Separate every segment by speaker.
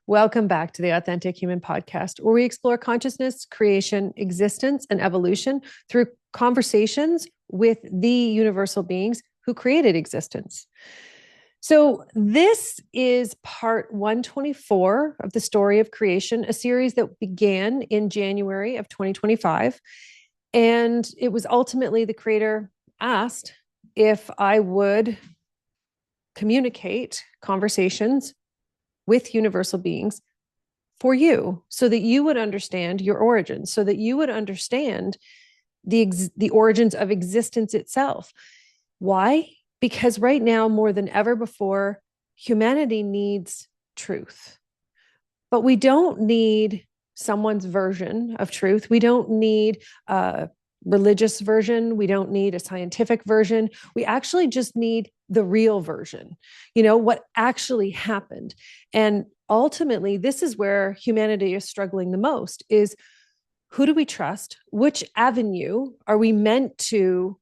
Speaker 1: Welcome back to the Authentic Human Podcast, where we explore consciousness, creation, existence, and evolution through conversations with the universal beings who created existence. So this is part 124 of the story of creation, a series that began in January of 2025. And it was ultimately the creator asked if I would communicate conversations with universal beings for you so that you would understand your origins, so that you would understand the origins of existence itself. Why? Because right now, more than ever before, humanity needs truth. But we don't need someone's version of truth. We don't need a religious version. We don't need a scientific version. We actually just need the real version, what actually happened. And ultimately, this is where humanity is struggling the most, is who do we trust? Which avenue are we meant to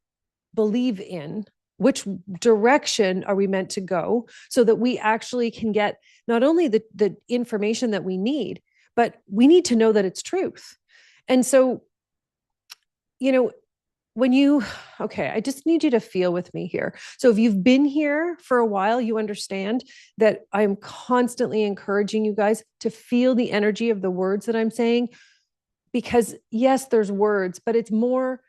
Speaker 1: believe in? Which direction are we meant to go so that we actually can get not only the information that we need, but we need to know that it's truth. And so, I just need you to feel with me here. So if you've been here for a while, you understand that I'm constantly encouraging you guys to feel the energy of the words that I'm saying, because yes, there's words, but it's more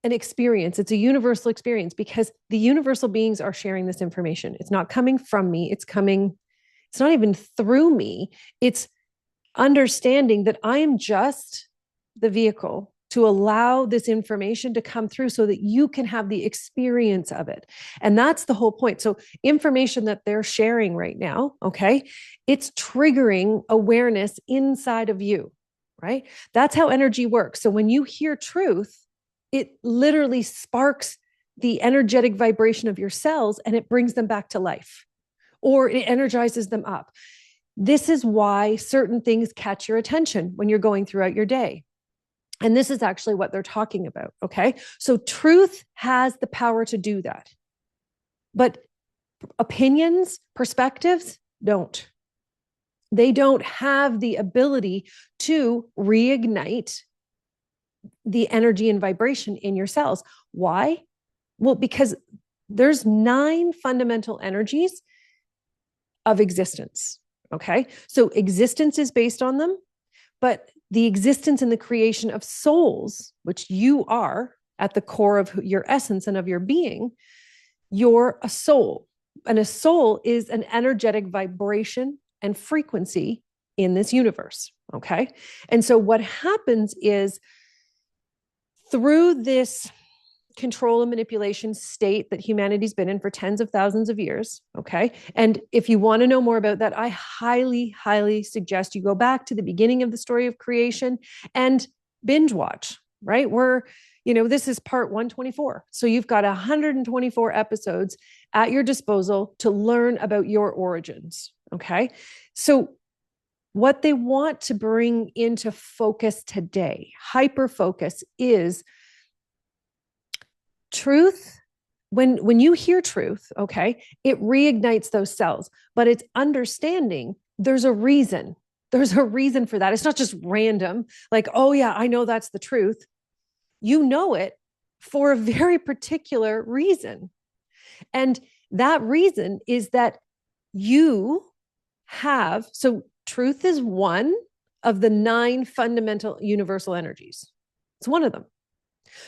Speaker 1: an experience. It's a universal experience because the universal beings are sharing this information. It's not coming from me. It's not even through me. It's understanding that I am just the vehicle to allow this information to come through so that you can have the experience of it. And that's the whole point. So information that they're sharing right now, okay, it's triggering awareness inside of you, right? That's how energy works. So when you hear truth, it literally sparks the energetic vibration of your cells and it brings them back to life, or it energizes them up. This is why certain things catch your attention when you're going throughout your day. And this is actually what they're talking about, okay? So truth has the power to do that. But opinions, perspectives don't. They don't have the ability to reignite the energy and vibration in your cells. Why? Well, because there's 9 fundamental energies of existence, okay? So existence is based on them, but the existence and the creation of souls, which you are at the core of your essence and of your being, you're a soul. And a soul is an energetic vibration and frequency in this universe, okay? And so what happens is through this control and manipulation state that humanity's been in for tens of thousands of years, okay? And if you want to know more about that, I highly, highly suggest you go back to the beginning of the story of creation and binge watch, right? This is part 124. So you've got 124 episodes at your disposal to learn about your origins, okay? So what they want to bring into focus today, hyper focus, is truth. When you hear truth, okay, it reignites those cells, but it's understanding there's a reason. There's a reason for that. It's not just random, like, oh yeah, I know that's the truth. You know it for a very particular reason. And that reason is that so truth is one of the 9 fundamental universal energies. It's one of them,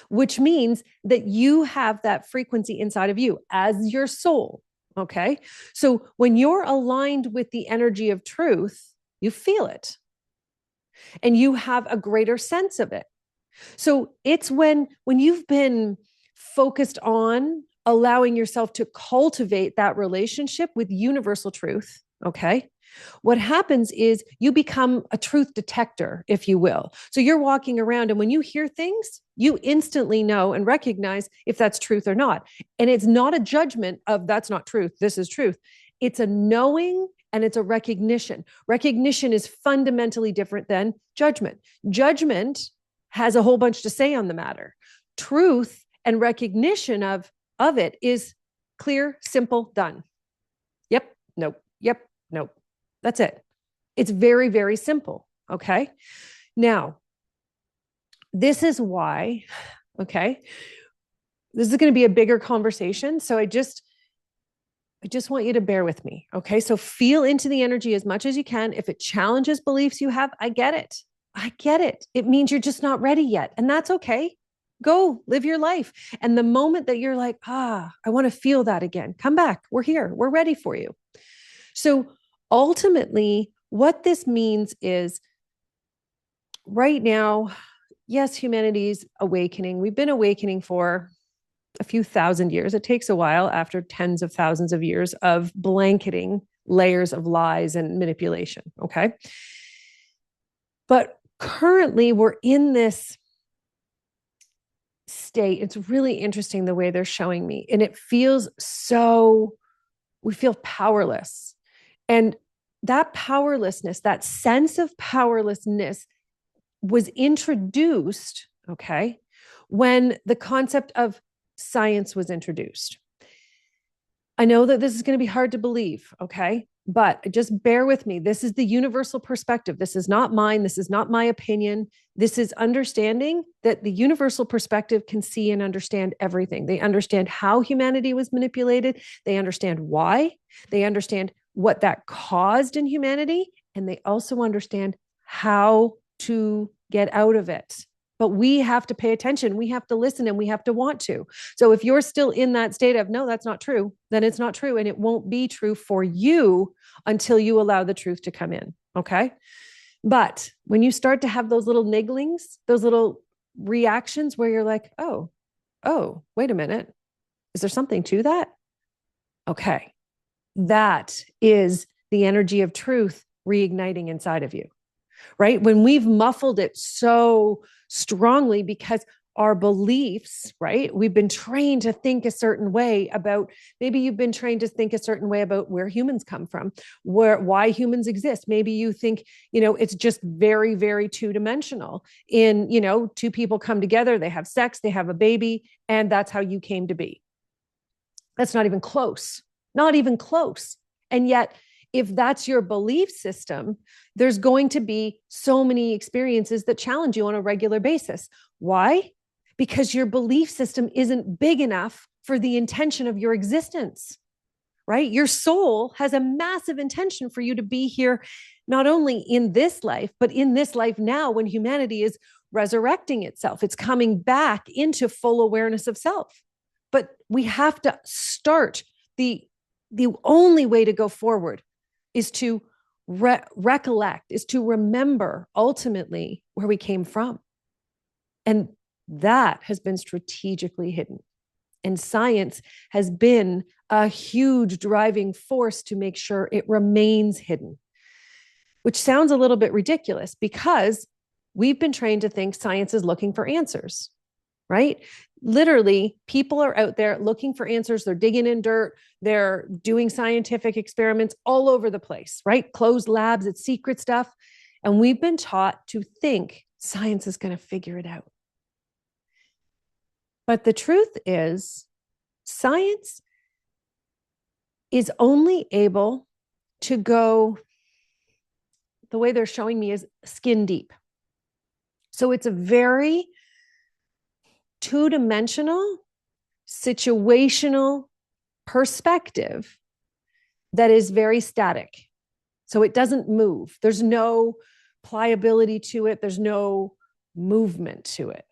Speaker 1: which means that you have that frequency inside of you as your soul. Okay. So when you're aligned with the energy of truth, you feel it and you have a greater sense of it. So it's when you've been focused on allowing yourself to cultivate that relationship with universal truth. Okay. What happens is you become a truth detector, if you will. So you're walking around and when you hear things, you instantly know and recognize if that's truth or not. And it's not a judgment of that's not truth, this is truth. It's a knowing and it's a recognition. Recognition is fundamentally different than judgment. Judgment has a whole bunch to say on the matter. Truth and recognition of it is clear, simple, done. Yep, nope, yep, nope. That's it. It's very, very simple. Okay. Now, this is why, okay, this is going to be a bigger conversation. So I just want you to bear with me. Okay. So feel into the energy as much as you can. If it challenges beliefs you have, I get it. I get it. It means you're just not ready yet. And that's okay. Go live your life. And the moment that you're like, I want to feel that again, come back. We're here. We're ready for you. So ultimately, what this means is right now, yes, humanity's awakening. We've been awakening for a few thousand years. It takes a while after tens of thousands of years of blanketing layers of lies and manipulation. Okay. But currently, we're in this state. It's really interesting the way they're showing me. And it feels so, we feel powerless. And that powerlessness, that sense of powerlessness was introduced, okay, when the concept of science was introduced. I know that this is going to be hard to believe, okay? But just bear with me. This is the universal perspective. This is not mine. This is not my opinion. This is understanding that the universal perspective can see and understand everything. They understand how humanity was manipulated. They understand why. They understand what that caused in humanity. And they also understand how to get out of it. But we have to pay attention. We have to listen and we have to want to. So if you're still in that state of, no, that's not true, then it's not true. And it won't be true for you until you allow the truth to come in. Okay. But when you start to have those little nigglings, those little reactions where you're like, wait a minute. Is there something to that? Okay. That is the energy of truth reigniting inside of you, right? When we've muffled it so strongly because our beliefs, right? We've been trained to think a certain way about, maybe you've been trained to think a certain way about where humans come from, why humans exist. Maybe you think, it's just very, very two-dimensional in, two people come together, they have sex, they have a baby, and that's how you came to be. That's not even close, not even close. And yet, if that's your belief system, there's going to be so many experiences that challenge you on a regular basis. Why? Because your belief system isn't big enough for the intention of your existence, right? Your soul has a massive intention for you to be here, not only in this life, but in this life now when humanity is resurrecting itself. It's coming back into full awareness of self. But we have to start. The only way to go forward is to recollect, is to remember ultimately where we came from. And that has been strategically hidden. And science has been a huge driving force to make sure it remains hidden, which sounds a little bit ridiculous because we've been trained to think science is looking for answers, right? Literally, people are out there looking for answers. They're digging in dirt. They're doing scientific experiments all over the place, right? Closed labs, it's secret stuff. And we've been taught to think science is going to figure it out. But the truth is, science is only able to go, the way they're showing me is skin deep. So it's a very two-dimensional, situational perspective that is very static. So it doesn't move. There's no pliability to it. There's no movement to it.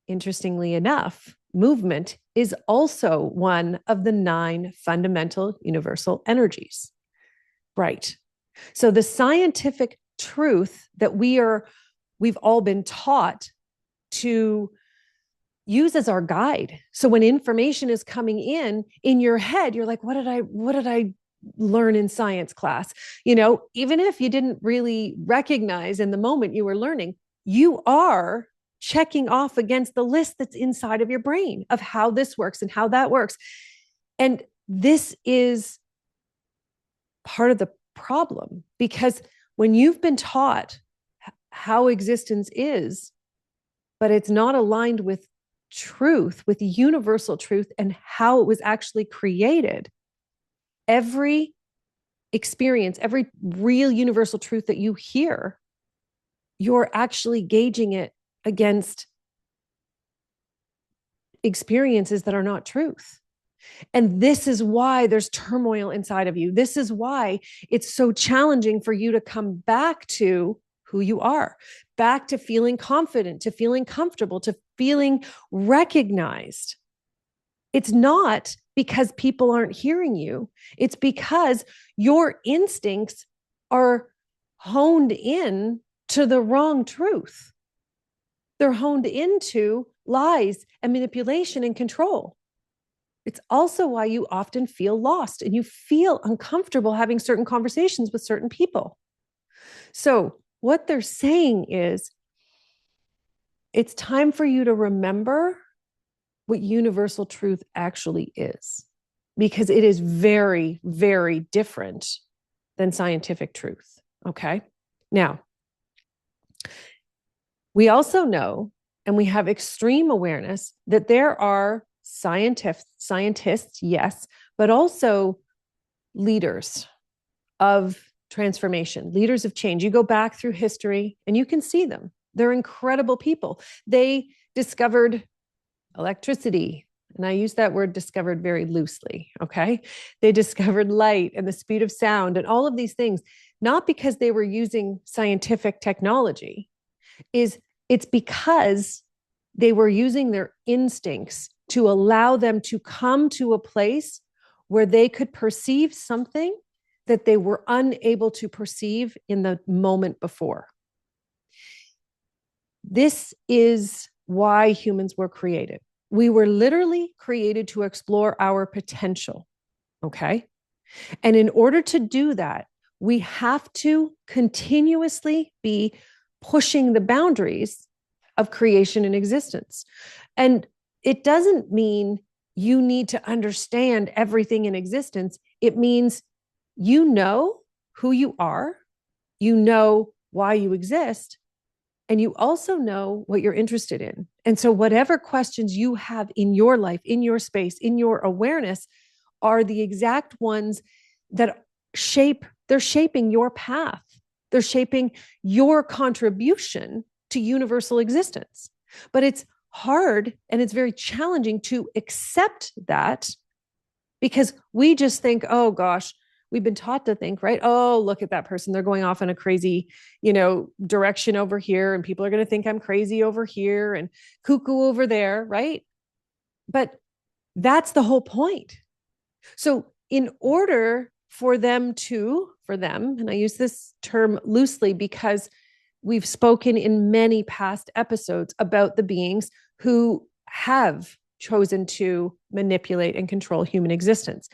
Speaker 1: Interestingly enough, movement is also one of the 9 fundamental universal energies. Right. So the scientific truth that we've all been taught to use as our guide. So when information is coming in your head, you're like, what did I learn in science class? Even if you didn't really recognize in the moment you were learning, you are checking off against the list that's inside of your brain of how this works and how that works. And this is part of the problem, because when you've been taught how existence is, but it's not aligned with truth, with universal truth and how it was actually created, every experience, every real universal truth that you hear, you're actually gauging it against experiences that are not truth. And this is why there's turmoil inside of you. This is why it's so challenging for you to come back to who you are, back to feeling confident, to feeling comfortable, to feeling recognized. It's not because people aren't hearing you. It's because your instincts are honed in to the wrong truth. They're honed into lies and manipulation and control. It's also why you often feel lost and you feel uncomfortable having certain conversations with certain people. So, what they're saying is it's time for you to remember what universal truth actually is, because it is very, very different than scientific truth. Okay. Now, we also know, and we have extreme awareness that there are scientists, yes, but also leaders of transformation, leaders of change. You go back through history and you can see them. They're incredible people. They discovered electricity. And I use that word discovered very loosely. Okay. They discovered light and the speed of sound and all of these things, not because they were using scientific technology, it's because they were using their instincts to allow them to come to a place where they could perceive something that they were unable to perceive in the moment before. This is why humans were created. We were literally created to explore our potential. Okay. And in order to do that, we have to continuously be pushing the boundaries of creation and existence. And it doesn't mean you need to understand everything in existence. It means you know who you are, you know why you exist, and you also know what you're interested in. And so, whatever questions you have in your life, in your space, in your awareness, are the exact ones that they're shaping your path. They're shaping your contribution to universal existence. But it's hard and it's very challenging to accept that, because we just think, oh gosh, we've been taught to think, right? Oh, look at that person. They're going off in a crazy, direction over here. And people are going to think I'm crazy over here and cuckoo over there, right? But that's the whole point. So in order for them, and I use this term loosely because we've spoken in many past episodes about the beings who have chosen to manipulate and control human existence.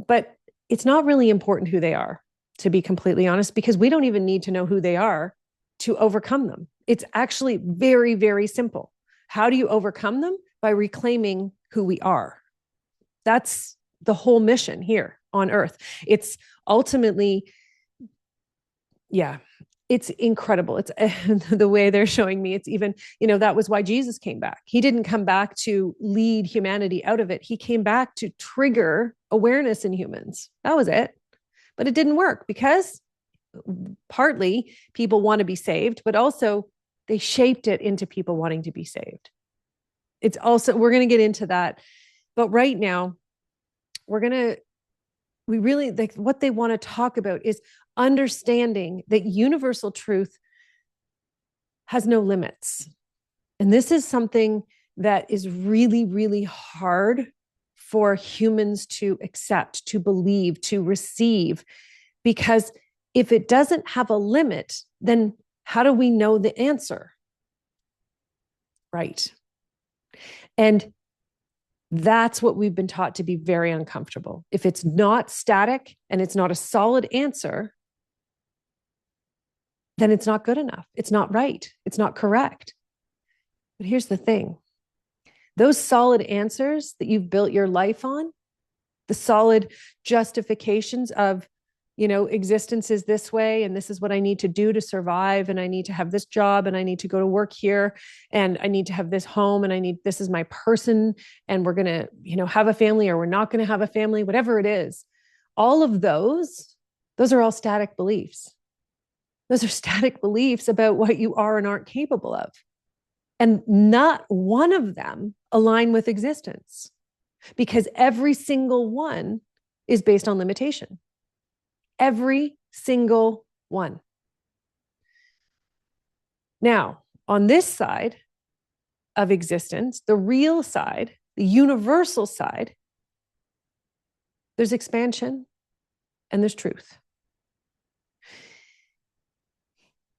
Speaker 1: But it's not really important who they are, to be completely honest, because we don't even need to know who they are to overcome them. It's actually very, very simple. How do you overcome them? By reclaiming who we are. That's the whole mission here on Earth. It's ultimately, it's incredible. It's the way they're showing me. It's even, that was why Jesus came back. He didn't come back to lead humanity out of it. He came back to trigger awareness in humans. That was it. But it didn't work because partly people want to be saved, but also they shaped it into people wanting to be saved. It's also, we're going to get into that. But right now, we really, like, what they want to talk about is understanding that universal truth has no limits. And this is something that is really, really hard for humans to accept, to believe, to receive, because if it doesn't have a limit, then how do we know the answer? Right. And that's what we've been taught to be very uncomfortable. If it's not static and it's not a solid answer, then it's not good enough. It's not right. It's not correct. But here's the thing. Those solid answers that you've built your life on, the solid justifications of, existence is this way, and this is what I need to do to survive, and I need to have this job, and I need to go to work here, and I need to have this home, and this is my person, and we're going to, have a family, or we're not going to have a family, whatever it is. All of those Those are all static beliefs. Those are static beliefs about what you are and aren't capable of. And not one of them align with existence, because every single one is based on limitation. Every single one. Now, on this side of existence, the real side, the universal side, there's expansion and there's truth.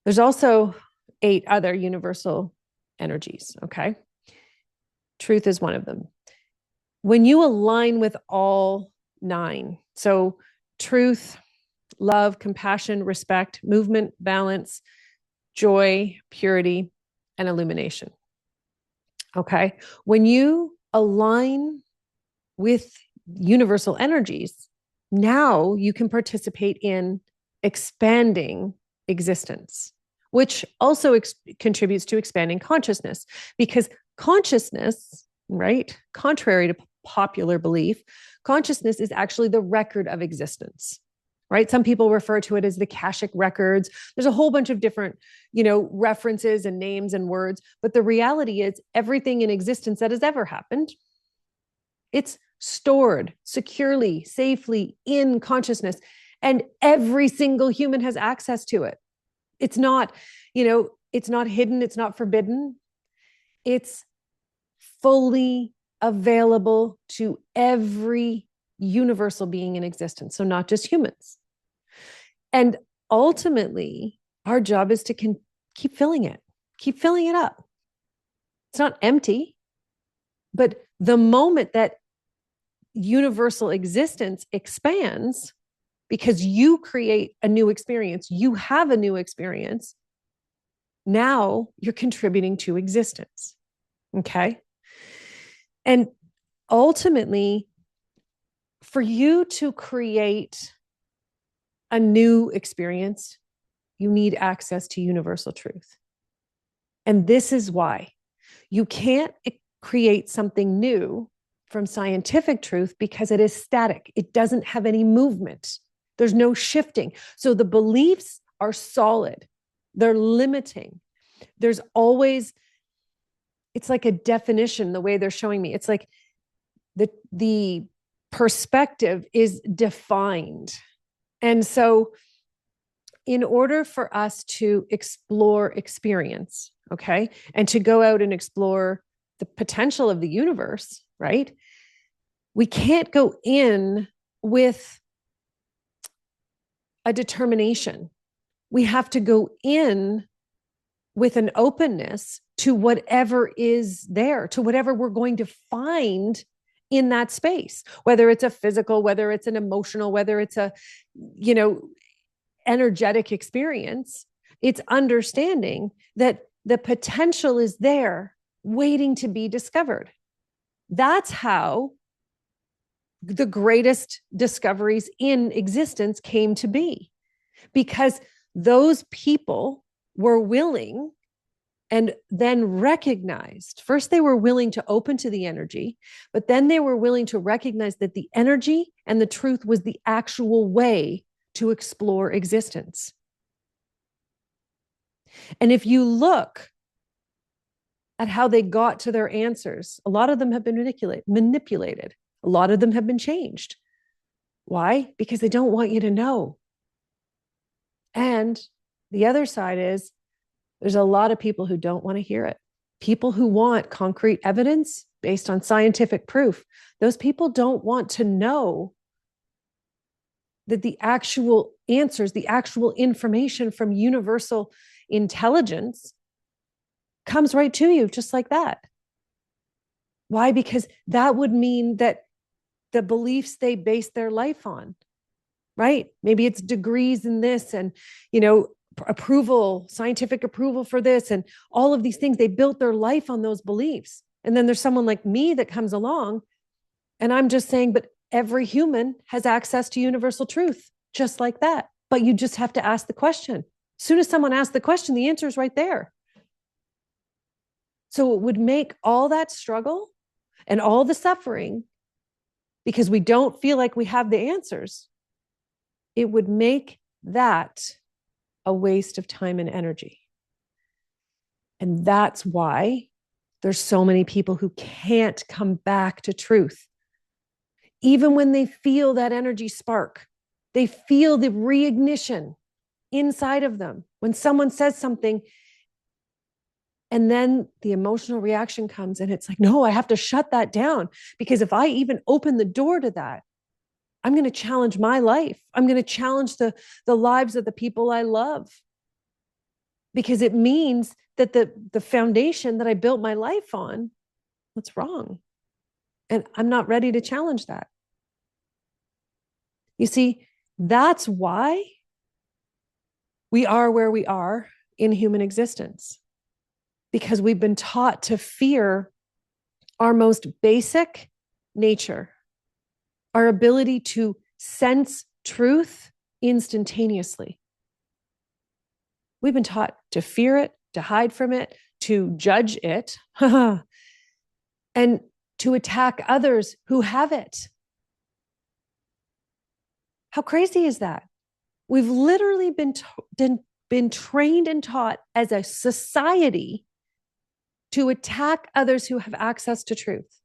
Speaker 1: There's also 8 other universal energies, okay? Truth is one of them. When you align with all 9, so truth, love, compassion, respect, movement, balance, joy, purity, and illumination. Okay. When you align with universal energies, now you can participate in expanding existence, which also contributes to expanding consciousness, because consciousness, right, contrary to popular belief, consciousness is actually the record of existence. Right? Some people refer to it as the Akashic records. There's a whole bunch of different, references and names and words. But the reality is everything in existence that has ever happened, it's stored securely, safely in consciousness. And every single human has access to it. It's not, it's not hidden. It's not forbidden. It's fully available to every universal being in existence. So not just humans. And ultimately, our job is to keep filling it up. It's not empty, but the moment that universal existence expands, because you create a new experience, you have a new experience, now you're contributing to existence. Okay. And ultimately, for you to create a new experience, you need access to universal truth. And this is why you can't create something new from scientific truth, because it is static. It doesn't have any movement. There's no shifting. So the beliefs are solid. They're limiting. There's always, it's like a definition, the way they're showing me. It's like the perspective is defined. And so in order for us to explore experience, okay, and to go out and explore the potential of the universe, right, we can't go in with a determination. We have to go in with an openness to whatever is there, to whatever we're going to find in that space, whether it's a physical, whether it's an emotional, whether it's a, energetic experience. It's understanding that the potential is there waiting to be discovered. That's how the greatest discoveries in existence came to be, because those people were willing and then recognized. First, they were willing to open to the energy, but then they were willing to recognize that the energy and the truth was the actual way to explore existence. And if you look at how they got to their answers, a lot of them have been manipulated. A lot of them have been changed. Why? Because they don't want you to know. And the other side is there's a lot of people who don't want to hear it. People who want concrete evidence based on scientific proof. Those people don't want to know that the actual answers, the actual information from universal intelligence comes right to you just like that. Why? Because that would mean that the beliefs they base their life on, right? Maybe it's degrees in this and, approval, scientific approval for this and all of these things. They built their life on those beliefs. And then there's someone like me that comes along and I'm just saying, but every human has access to universal truth, just like that. But you just have to ask the question. As soon as someone asks the question, the answer is right there. So it would make all that struggle and all the suffering, because we don't feel like we have the answers, it would make that a waste of time and energy. And that's why there's so many people who can't come back to truth. Even when they feel that energy spark, they feel the reignition inside of them. When someone says something, and then the emotional reaction comes, and it's like, no, I have to shut that down, because if I even open the door to that, I'm going to challenge my life. I'm going to challenge the lives of the people I love, because it means that the foundation that I built my life on, what's wrong? And I'm not ready to challenge that. You see, that's why we are where we are in human existence, because we've been taught to fear our most basic nature, our ability to sense truth instantaneously. We've been taught to fear it, to hide from it, to judge it, and to attack others who have it. How crazy is that? We've literally been trained and taught as a society to attack others who have access to truth.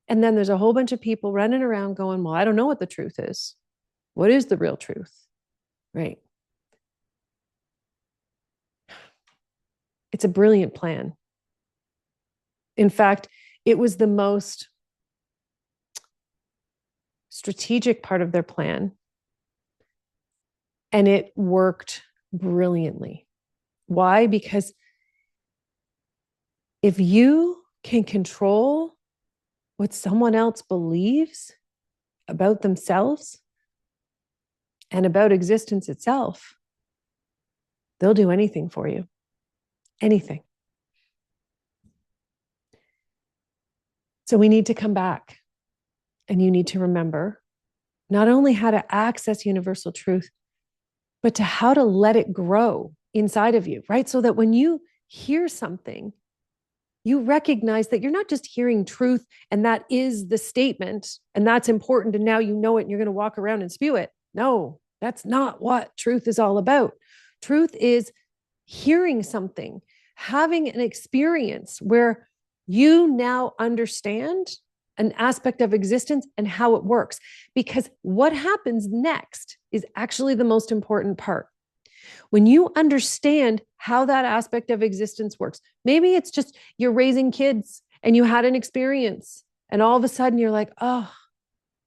Speaker 1: And then there's a whole bunch of people running around going, well, I don't know what the truth is. What is the real truth? Right. It's a brilliant plan. In fact, it was the most strategic part of their plan, and it worked brilliantly. Why? Because if you can control what someone else believes about themselves and about existence itself, they'll do anything for you. Anything. So we need to come back, and you need to remember not only how to access universal truth, but to how to let it grow inside of you, right? So that when you hear something, you recognize that you're not just hearing truth and that is the statement and that's important and now you know it and you're going to walk around and spew it. No, that's not what truth is all about. Truth is hearing something, having an experience where you now understand an aspect of existence and how it works. Because what happens next is actually the most important part. When you understand how that aspect of existence works, maybe it's just you're raising kids and you had an experience and all of a sudden you're like, oh,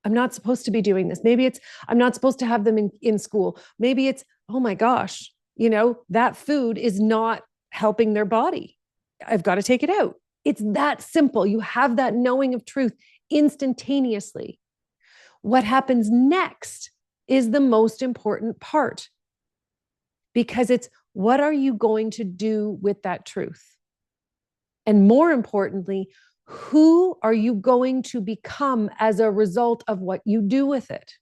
Speaker 1: I'm not supposed to be doing this. Maybe it's, I'm not supposed to have them in school. Maybe it's, oh my gosh, that food is not helping their body. I've got to take it out. It's that simple. You have that knowing of truth instantaneously. What happens next is the most important part, because it's what are you going to do with that truth? And more importantly, who are you going to become as a result of what you do with it?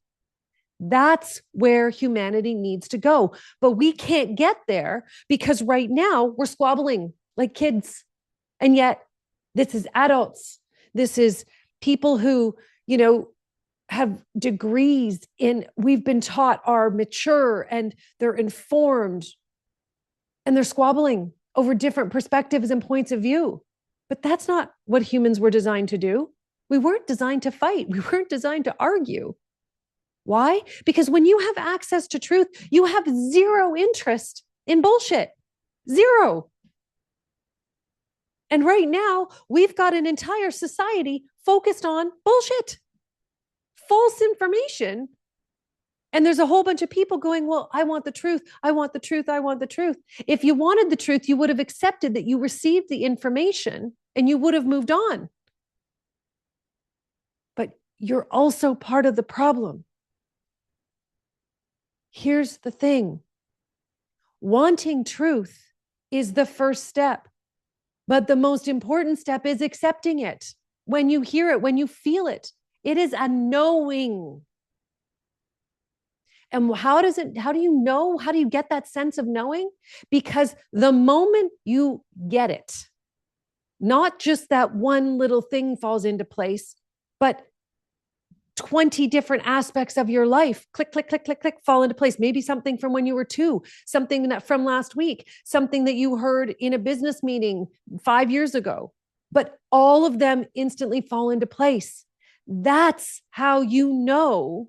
Speaker 1: That's where humanity needs to go. But we can't get there because right now we're squabbling like kids. And yet this is adults. This is people who, have degrees in, we've been taught are mature and they're informed, and they're squabbling over different perspectives and points of view. But that's not what humans were designed to do. We weren't designed to fight. We weren't designed to argue. Why? Because when you have access to truth, you have zero interest in bullshit. Zero. And right now, we've got an entire society focused on bullshit, false information. And there's a whole bunch of people going, well, I want the truth. I want the truth. I want the truth. If you wanted the truth, you would have accepted that you received the information and you would have moved on. But you're also part of the problem. Here's the thing. Wanting truth is the first step, but the most important step is accepting it. When you hear it, when you feel it, it is a knowing. And how do you know? How do you get that sense of knowing? Because the moment you get it, not just that one little thing falls into place, but 20 different aspects of your life. Click, click, click, click, click, fall into place. Maybe something from when you were 2, something that from last week, something that you heard in a business meeting 5 years ago. But all of them instantly fall into place. That's how you know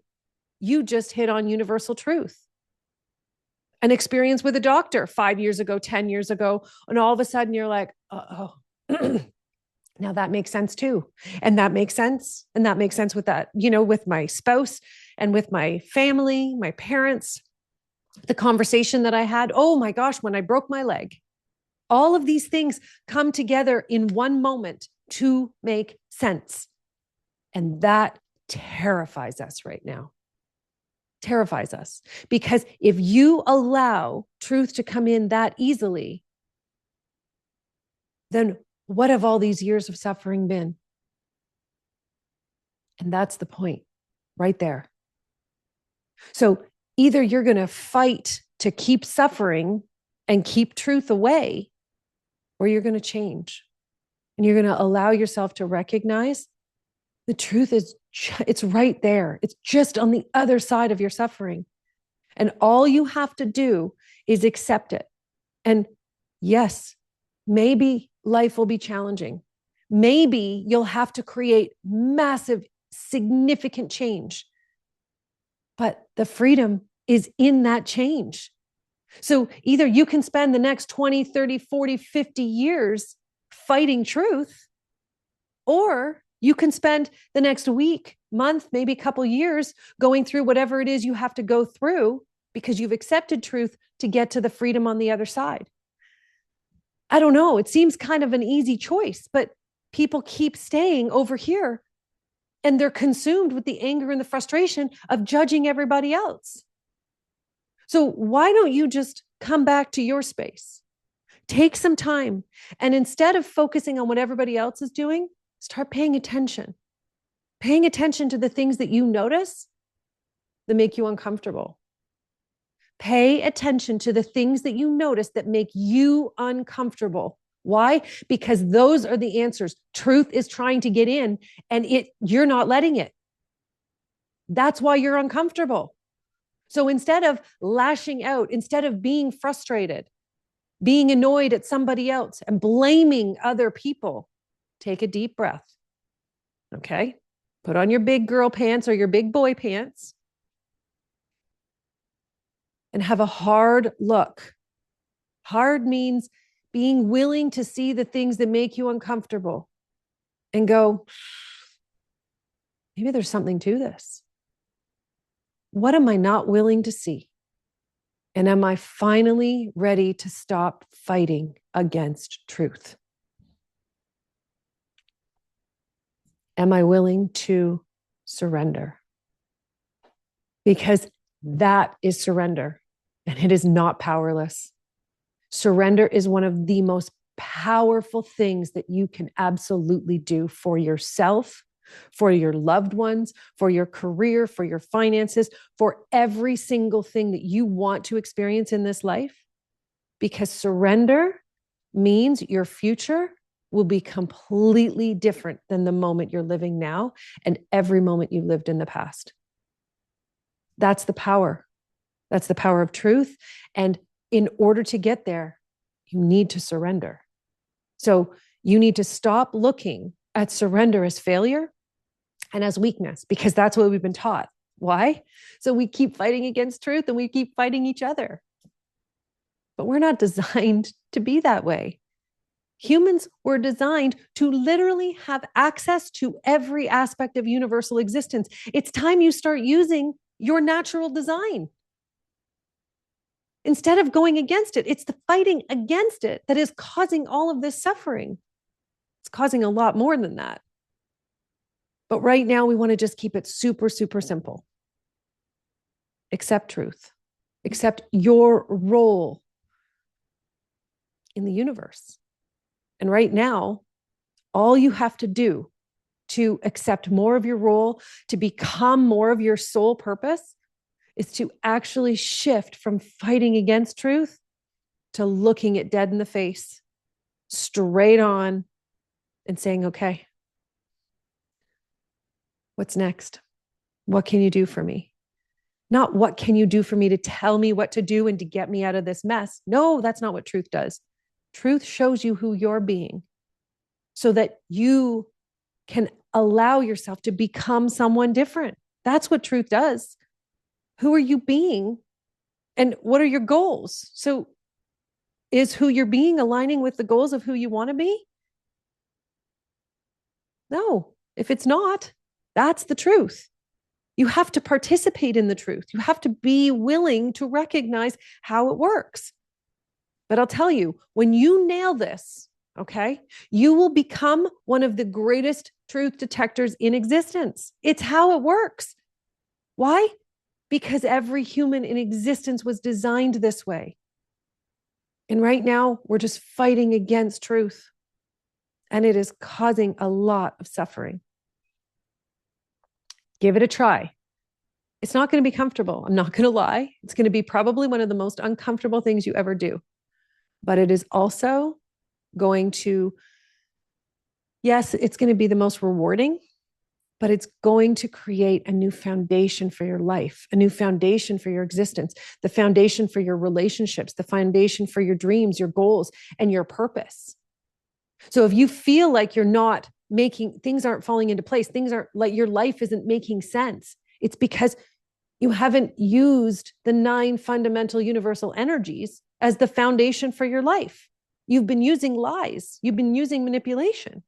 Speaker 1: you just hit on universal truth. An experience with a doctor 5 years ago, 10 years ago, and all of a sudden you're like, oh, now that makes sense too. And that makes sense. And that makes sense with that, with my spouse and with my family, my parents, the conversation that I had. Oh my gosh, when I broke my leg, all of these things come together in one moment to make sense. And that terrifies us right now. Terrifies us. Because if you allow truth to come in that easily, then what have all these years of suffering been? And that's the point right there. So either you're going to fight to keep suffering and keep truth away, or you're going to change. And you're going to allow yourself to recognize the truth is, it's right there. It's just on the other side of your suffering. And all you have to do is accept it. And yes, maybe life will be challenging. Maybe you'll have to create massive, significant change. But the freedom is in that change. So either you can spend the next 20, 30, 40, 50 years fighting truth, or you can spend the next week, month, maybe a couple years going through whatever it is you have to go through because you've accepted truth to get to the freedom on the other side. I don't know. It seems kind of an easy choice, but people keep staying over here and they're consumed with the anger and the frustration of judging everybody else. So why don't you just come back to your space? Take some time, and instead of focusing on what everybody else is doing, start paying attention to the things that you notice that make you uncomfortable. Pay attention to the things that you notice that make you uncomfortable. Why? Because those are the answers. Truth is trying to get in, and you're not letting it. That's why you're uncomfortable. So instead of lashing out, instead of being frustrated, being annoyed at somebody else and blaming other people, take a deep breath. Okay? Put on your big girl pants or your big boy pants and have a hard look. Hard means being willing to see the things that make you uncomfortable and go, maybe there's something to this. What am I not willing to see? And am I finally ready to stop fighting against truth? Am I willing to surrender? Because that is surrender, and it is not powerless. Surrender is one of the most powerful things that you can absolutely do for yourself, for your loved ones, for your career, for your finances, for every single thing that you want to experience in this life. Because surrender means your future will be completely different than the moment you're living now and every moment you lived in the past. That's the power. That's the power of truth. And in order to get there, you need to surrender. So you need to stop looking at surrender as failure and as weakness, because that's what we've been taught. Why? So we keep fighting against truth and we keep fighting each other. But we're not designed to be that way. Humans were designed to literally have access to every aspect of universal existence. It's time you start using your natural design. Instead of going against it, it's the fighting against it that is causing all of this suffering. It's causing a lot more than that. But right now, we want to just keep it super, super simple. Accept truth. Accept your role in the universe. And right now, all you have to do to accept more of your role, to become more of your soul purpose, is to actually shift from fighting against truth to looking it dead in the face, straight on, and saying, okay, what's next? What can you do for me? Not what can you do for me to tell me what to do and to get me out of this mess. No, that's not what truth does. Truth shows you who you're being so that you can allow yourself to become someone different. That's what truth does. Who are you being? And what are your goals? So, is who you're being aligning with the goals of who you want to be? No. If it's not, that's the truth. You have to participate in the truth. You have to be willing to recognize how it works. But I'll tell you, when you nail this, okay, you will become one of the greatest truth detectors in existence. It's how it works. Why? Because every human in existence was designed this way. And right now, we're just fighting against truth. And it is causing a lot of suffering. Give it a try. It's not going to be comfortable. I'm not going to lie. It's going to be probably one of the most uncomfortable things you ever do. But it is also going to, yes, it's going to be the most rewarding, but it's going to create a new foundation for your life, a new foundation for your existence, the foundation for your relationships, the foundation for your dreams, your goals, and your purpose. So if you feel like you're not making, things aren't falling into place, things aren't like your life isn't making sense, it's because you haven't used the 9 fundamental universal energies as the foundation for your life. You've been using lies, you've been using manipulation,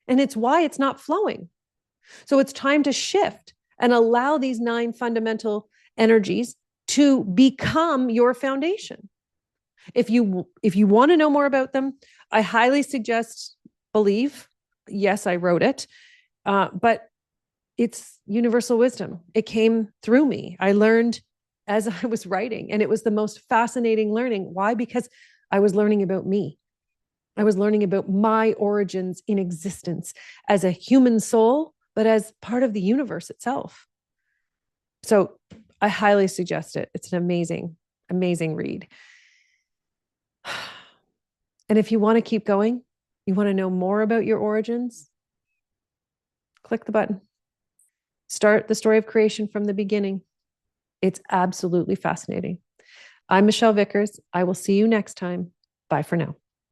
Speaker 1: and it's why it's not flowing. So it's time to shift and allow these 9 fundamental energies to become your foundation. If you want to know more about them, I highly suggest Believe. Yes, I wrote it, but it's universal wisdom. It came through me. I learned as I was writing, and it was the most fascinating learning. Why? Because I was learning about me. I was learning about my origins in existence as a human soul, but as part of the universe itself. So I highly suggest it. It's an amazing, amazing read. And if you want to keep going, you want to know more about your origins, click the button. Start the story of creation from the beginning. It's absolutely fascinating. I'm Michelle Vickers. I will see you next time. Bye for now.